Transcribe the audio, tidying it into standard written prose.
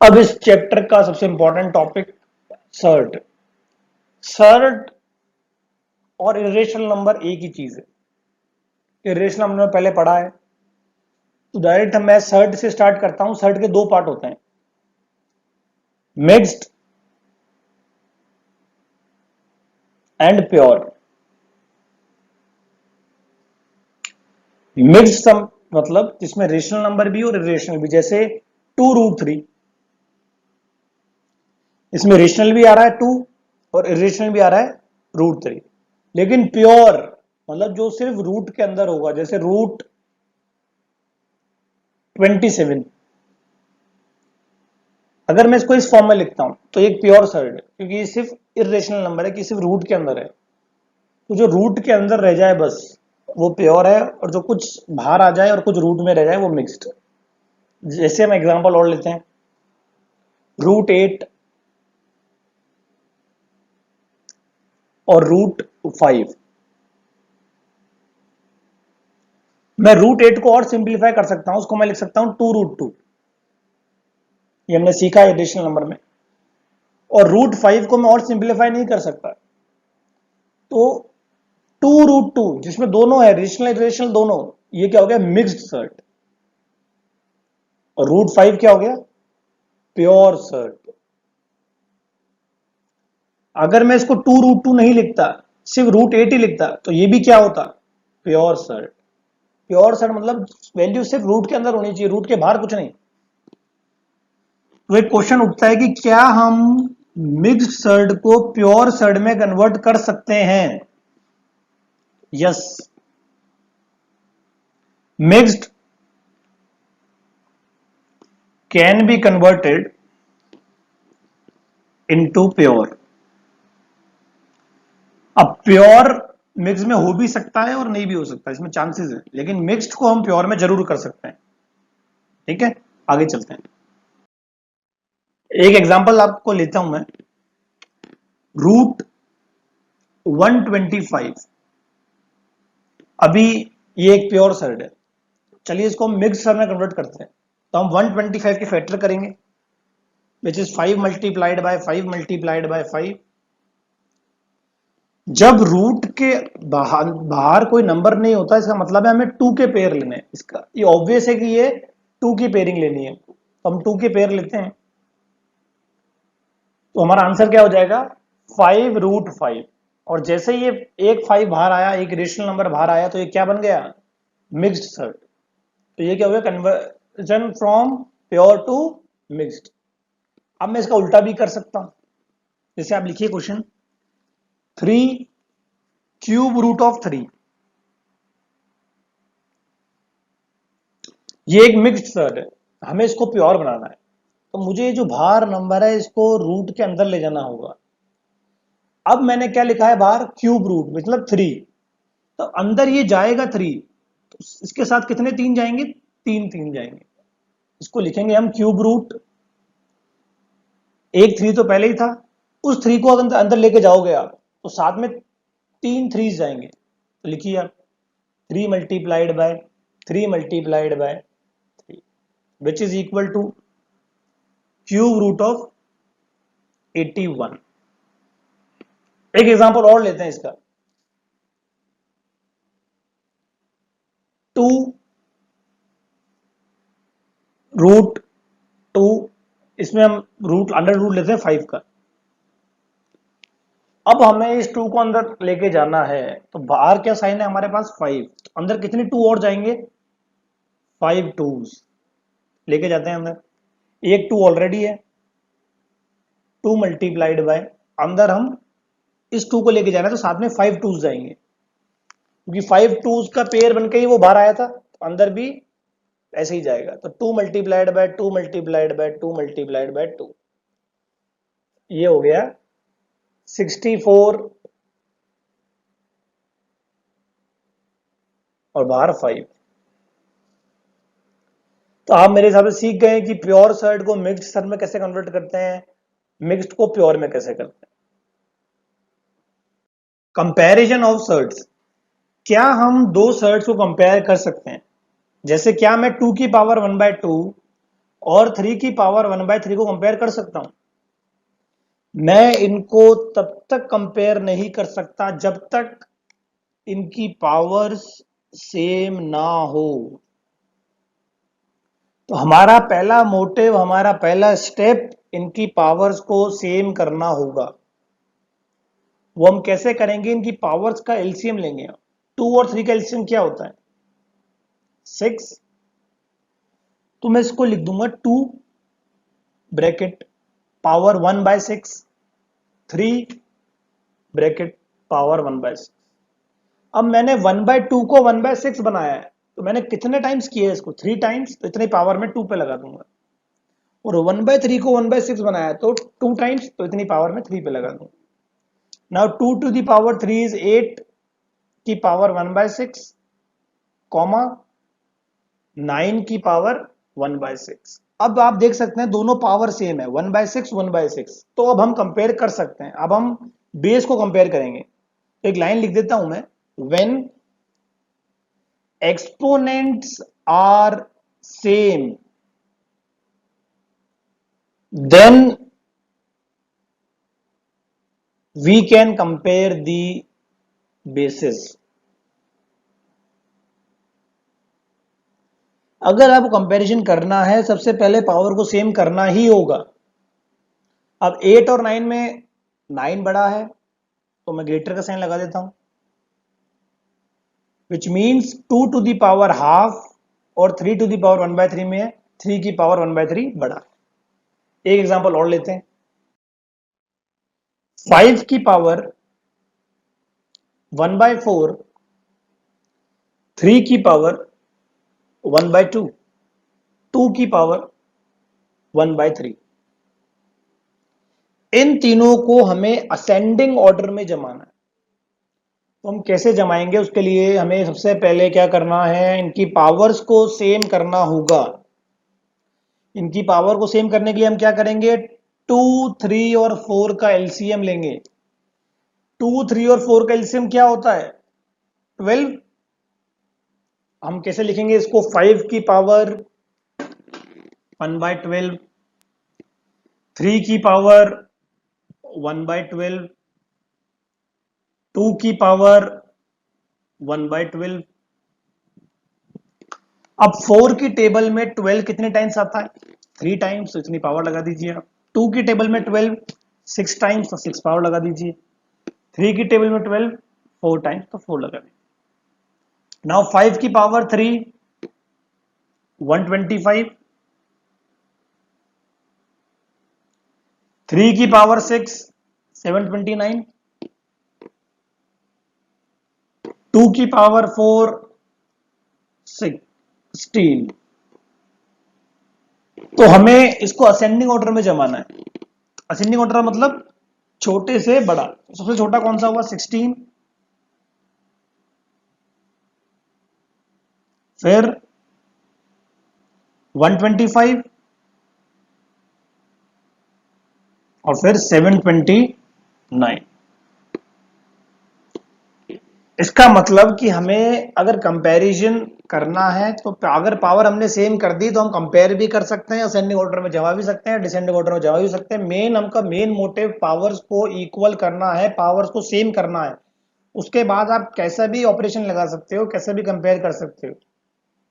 अब इस चैप्टर का सबसे इंपॉर्टेंट टॉपिक सर्ट। सर्ट और इरेशनल नंबर एक ही चीज है। इरेशनल नंबर पहले पढ़ा है, तो डायरेक्ट मैं सर्ट से स्टार्ट करता हूं। सर्ट के दो पार्ट होते हैं, मिक्स्ड एंड प्योर। मिक्स्ड सम मतलब जिसमें रेशनल नंबर भी और इरेशनल भी, जैसे 2√3। इसमें रेशनल भी आ रहा है 2 और इरेशनल भी आ रहा है √3। लेकिन प्योर मतलब जो सिर्फ रूट के अंदर होगा, जैसे √27। अगर मैं इसको इस फॉर्म में लिखता हूं तो एक प्योर सर्ट है, क्योंकि ये सिर्फ इरेशनल नंबर है कि सिर्फ रूट के अंदर है। तो जो रूट के अंदर रह जाए बस वो प्योर है, और जो कुछ बाहर आ जाए और कुछ रूट में रह जाए वो मिक्स्ड। जैसे हम एग्जांपल और लेते हैं, √8 और √5। मैं √8 को और सिंप्लीफाई कर सकता हूं, उसको मैं लिख सकता हूं 2√2। ये हमने सीखा है एडिशनल नंबर में। और √5 को मैं और सिंप्लीफाई नहीं कर सकता, तो 2√2 जिसमें दोनों है, रेशनल इरेशनल दोनों, ये क्या हो गया, मिक्स्ड सर्ट। और √5 क्या हो गया, प्योर सर्ट। अगर मैं इसको 2√2 नहीं लिखता, सिर्फ √8 ही लिखता, तो ये भी क्या होता, प्योर सर्ट। प्योर सर्ट मतलब वैल्यू सिर्फ रूट के अंदर होनी चाहिए, रूट के बाहर कुछ नहीं। तो एक क्वेश्चन उठता है कि क्या हम मिक्स्ड सर्ट को प्योर सर्ट में कन्वर्ट कर सकते हैं? Yes, mixed can be converted into pure. अब प्योर मिक्स में हो भी सकता है और नहीं भी हो सकता है, इसमें चांसेस है, लेकिन मिक्स्ड को हम प्योर में जरूर कर सकते हैं। ठीक है, आगे चलते हैं। एक एग्जांपल आपको लेता हूं मैं, √125। अभी ये एक प्योर सर्ट है, चलिए इसको हम मिक्स्ड सर्ट में कन्वर्ट करते हैं। तो हम 125 के फैक्टर करेंगे, which is 5 multiplied by 5 multiplied by 5। जब रूट के बाहर बाहर कोई नंबर नहीं होता, इसका मतलब है हमें 2 के पेयर लेने हैं। इसका ये ऑब्वियस है कि ये 2 की पेयरिंग लेनी है, तो हम 2 के पेयर लेते हैं। तो हमारा आंसर क्या हो जाएगा, 5√5। और जैसे ये एक 5 बाहर आया, एक रेशनल नंबर बाहर आया, तो ये क्या बन गया, मिक्स्ड सर्ट। तो ये क्या हो गया, conversion from pure to mixed. अब मैं इसका उल्टा भी कर सकता हूं। जैसे आप लिखिए क्वेश्चन, 3³ √3। ये एक मिक्स्ड सर्ट है, हमें इसको प्योर बनाना है। तो मुझे ये जो बाहर नंबर है इसको रूट के अंदर ले जाना होगा। अब मैंने क्या लिखा है बाहर, क्यूब रूट मतलब 3। तो अंदर ये जाएगा 3, तो इसके साथ कितने 3 जाएंगे, 3 3 जाएंगे। इसको लिखेंगे हम क्यूब रूट। एक 3 तो पहले ही था, उस 3 को अगर अंदर लेके जाओगे आप, तो साथ में 3 3 जाएंगे। तो लिखिए आप, 3 multiplied by 3 multiplied by 3, which is equal to cube root of 81। एक एग्जांपल और लेते हैं इसका, 2√2। इसमें हम रूट अंडर रूट लेते हैं 5 का। अब हमें इस 2 को अंदर लेके जाना है, तो बाहर क्या साइन है हमारे पास 5, तो अंदर कितने 2 और जाएंगे, 5 2s लेके जाते हैं अंदर। एक 2 ऑलरेडी है, 2 मल्टीप्लाइड बाय, अंदर हम इस 2 को लेके जाना है, तो साथ में 5 2s जाएंगे, क्योंकि 5 2s का पेयर बनके ही वो बाहर आया था, तो अंदर भी ऐसे ही जाएगा। तो 2 multiplied by 2 multiplied by 2 multiplied by 2, ये हो गया 64 और बाहर 5। तो आप मेरे हिसाब से सीख गए कि प्योर सर्ट को मिक्स्ड सर्ट में कैसे कन्वर्ट करते हैं, मिक्स्ड को प्योर में कैसे करते हैं। कंपैरिजन ऑफ सर्ट्स, क्या हम दो सर्ट्स को कंपेयर कर सकते हैं? जैसे क्या मैं 2 की पावर 1/2 और 3 की पावर 1/3 को कंपेयर कर सकता हूं? मैं इनको तब तक कंपेयर नहीं कर सकता जब तक इनकी पावर्स सेम ना हो। तो हमारा पहला मोटिव, हमारा पहला स्टेप इनकी पावर्स को सेम करना होगा। वो हम कैसे करेंगे? इनकी पावर्स का एलसीएम लेंगे। 2 और 3 का एलसीएम क्या होता है? 6। तो मैं इसको लिख दूंगा 2 ब्रैकेट पावर 1/6, 3 ब्रैकेट पावर 1/6। अब मैंने 1/2 को 1/6 बनाया है, तो मैंने कितने टाइम्स किया है इसको? 3 टाइम्स, तो इतनी पावर में 2 पे लगा दूंगा। और 1/3 को 1/6 बनाया है, तो 2 टाइम्स, तो इतनी पावर में 3 पे लगा दूंगा। Now 2 to the power 3 is 8 की पावर 1/6, कॉमा 9 की पावर 1/6। अब आप देख सकते हैं दोनों पावर सेम है, 1/6 1/6। तो अब हम कंपेयर कर सकते हैं। अब हम बेस को कंपेयर करेंगे। एक लाइन लिख देता हूं मैं, when exponents are same, then we can compare the bases। अगर आपको कंपैरिजन करना है, सबसे पहले पावर को सेम करना ही होगा। अब 8 और 9 में 9 बड़ा है, तो मैं ग्रेटर का साइन लगा देता हूं, which means 2 to the power half, और 3 टू दी पावर 1/3 में है 3 की पावर 1/3 बड़ा। एक एग्जांपल और लेते हैं। 5 की पावर 1/4, 3 की पावर 1/2, 2 की पावर 1/3। इन तीनों को हमें असेंडिंग ऑर्डर में जमाना है। तो हम कैसे जमाएंगे? उसके लिए हमें सबसे पहले क्या करना है? इनकी पावर्स को सेम करना होगा। इनकी पावर को सेम करने के लिए हम क्या करेंगे? 2, 3 और 4 का एलसीएम लेंगे। 2, 3 और 4 का एलसीएम क्या होता है? 12। हम कैसे लिखेंगे इसको? 5 की पावर 1/12, 3 की पावर 1/12, 2 की पावर 1/12। अब 4 की टेबल में 12 कितने टाइम्स आता है? 3 टाइम्स, तो इतनी पावर लगा दीजिए आप। 2 की टेबल में 12 6 टाइम्स, तो 6 पावर लगा दीजिए। 3 की टेबल में 12 4 टाइम्स, तो 4 लगा दीजिए। नाउ 5 की पावर 3 125, 3 की पावर 6 729, 2 की पावर 4 16। तो हमें इसको असेंडिंग ऑर्डर में जमाना है। असेंडिंग ऑर्डर मतलब छोटे से बड़ा। सबसे छोटा कौन सा हुआ? 16, फिर 125, और फिर 729। इसका मतलब कि हमें अगर कंपैरिजन करना है, तो अगर पावर हमने सेम कर दी तो हम कंपेयर भी कर सकते हैं, असेंडिंग ऑर्डर में जमा भी सकते हैं, डिसेंडिंग ऑर्डर में जमा भी सकते हैं। मेन मोटिव पावर्स को इक्वल करना है, पावर्स को सेम करना है। उसके बाद आप कैसा भी ऑपरेशन लगा सकते हो, कैसे भी कंपेयर कर सकते हो।